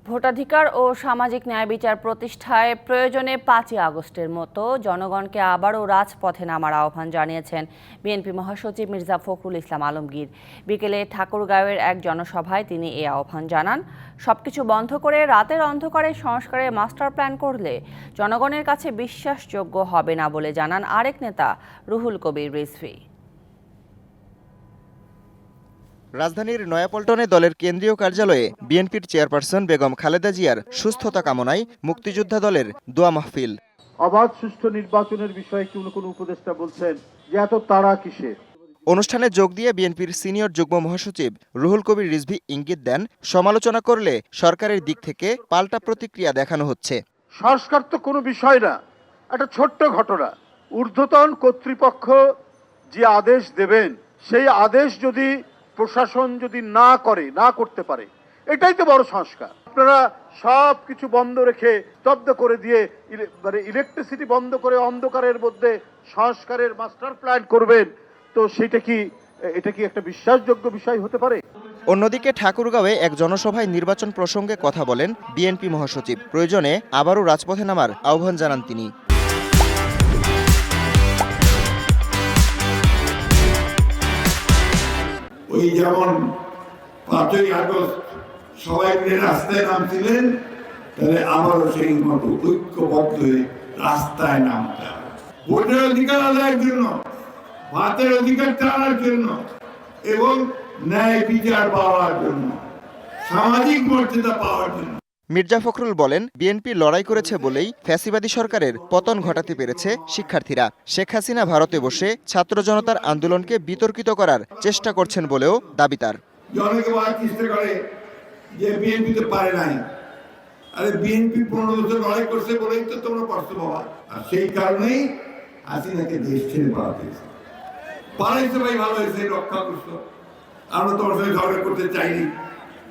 ভোটাধিকার ও সামাজিক ন্যায় বিচার প্রতিষ্ঠায় প্রয়োজনে ৫ই আগস্টের মতো জনগণকে আবারও রাজপথে নামার আহ্বান জানিয়েছেন বিএনপি মহাসচিব মির্জা ফখরুল ইসলাম আলমগীর। বিকেলে ঠাকুরগাঁওয়ের এক জনসভায় তিনি এই আহ্বান জানান। সবকিছু বন্ধ করে রাতের অন্ধকারে সংস্কারের মাস্টার প্ল্যান করলে জনগণের কাছে বিশ্বাসযোগ্য হবে না বলে জানান আরেক নেতা রুহুল কবির রিজভী। রাজধানীর নয়াপল্টনে দলের কেন্দ্রীয় কার্যালয়ে বিএনপির চেয়ারপারসন বেগম খালেদা জিয়ার সুস্থতা কামনায় মুক্তিযোদ্ধা দলের দোয়া মাহফিল। অবাধ সুষ্ঠু নির্বাচনের বিষয়ে কোনো উপদেষ্টা বলছেন যে এত তাড়া কিসে। অনুষ্ঠানে যোগ দিয়ে বিএনপির সিনিয়র যুগ্ম মহাসচিব রুহুল কবির রিজভী ইঙ্গিত দেন, সমালোচনা করলে সরকারের দিক থেকে পাল্টা প্রতিক্রিয়া দেখানো হচ্ছে। সংস্কার তো কোনো বিষয় না, একটা ছোট্ট ঘটনা। ঊর্ধ্বতন কর্তৃপক্ষ যে আদেশ দেবেন সেই আদেশ যদি প্রশাসন যদি না করতে পারে, এটাই তো বড় সংস্কার। আপনারা সব কিছু বন্ধ রেখে স্তব্ধ করে দিয়ে ইলেকট্রিসিটি বন্ধ করে অন্ধকারের মধ্যে সংস্কারের মাস্টার প্ল্যান করবেন, তো এটা কি একটা বিশ্বাসযোগ্য বিষয় হতে পারে? অন্যদিকে ঠাকুরগাঁওয়ে এক জনসভায় নির্বাচন প্রসঙ্গে কথা বলেন বিএনপি মহাসচিব। প্রয়োজনে আবারও রাজপথে নামার আহ্বান জানান তিনি। ওই যেমন ৫ই আগস্ট সবাই মিলে রাস্তায় নামছিলেন, তাহলে আবারও সেই মতো ঐক্যবদ্ধ হয়ে রাস্তায় নামতে হবে। ভোটের অধিকার আদায়ের জন্য, ভাতের অধিকার টানার জন্য এবং ন্যায় বিচার পাওয়ার জন্য, সামাজিক মর্যাদা পাওয়ার জন্য। মির্জা ফখরুল বলেন, বিএনপি লড়াই করেছে বলেই ফ্যাসিবাদী সরকারের পতন ঘটাতে পেরেছে শিক্ষার্থীরা। শেখ হাসিনা ভারতে বসে ছাত্র জনতার আন্দোলনকে বিতর্কিত করার চেষ্টা করছেন বলেও দাবি তার। অনেকে বলার চেষ্টা করে যে বিএনপি তো পারে নাই, আরে বিএনপি ১৫ বছর লড়াই করছে বলেই তো তোমরা পারছো বাবা। আর সেই কারণেই হাসিনাকে দেশ ছেড়ে পালাতে পালাইছে। ভাই ভালো হয়েছে, রক্ষা করছো। আমরা তোমার সঙ্গে ঝগড়া করতে চাইনি।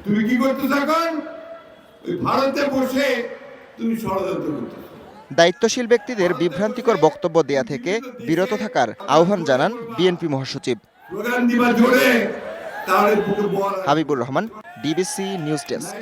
তুমি কি করতেছ এখন? ওই ভারতে বসে তুমি ষড়যন্ত্র করতেছ। দায়িত্বশীল ব্যক্তিদের বিভ্রান্তিকর বক্তব্য দেয়া থেকে বিরত থাকার আহ্বান জানান বিএনপি মহাসচিব। স্লোগান দিবা জোরে, তাহলে Habibur Rahman, DBC news desk.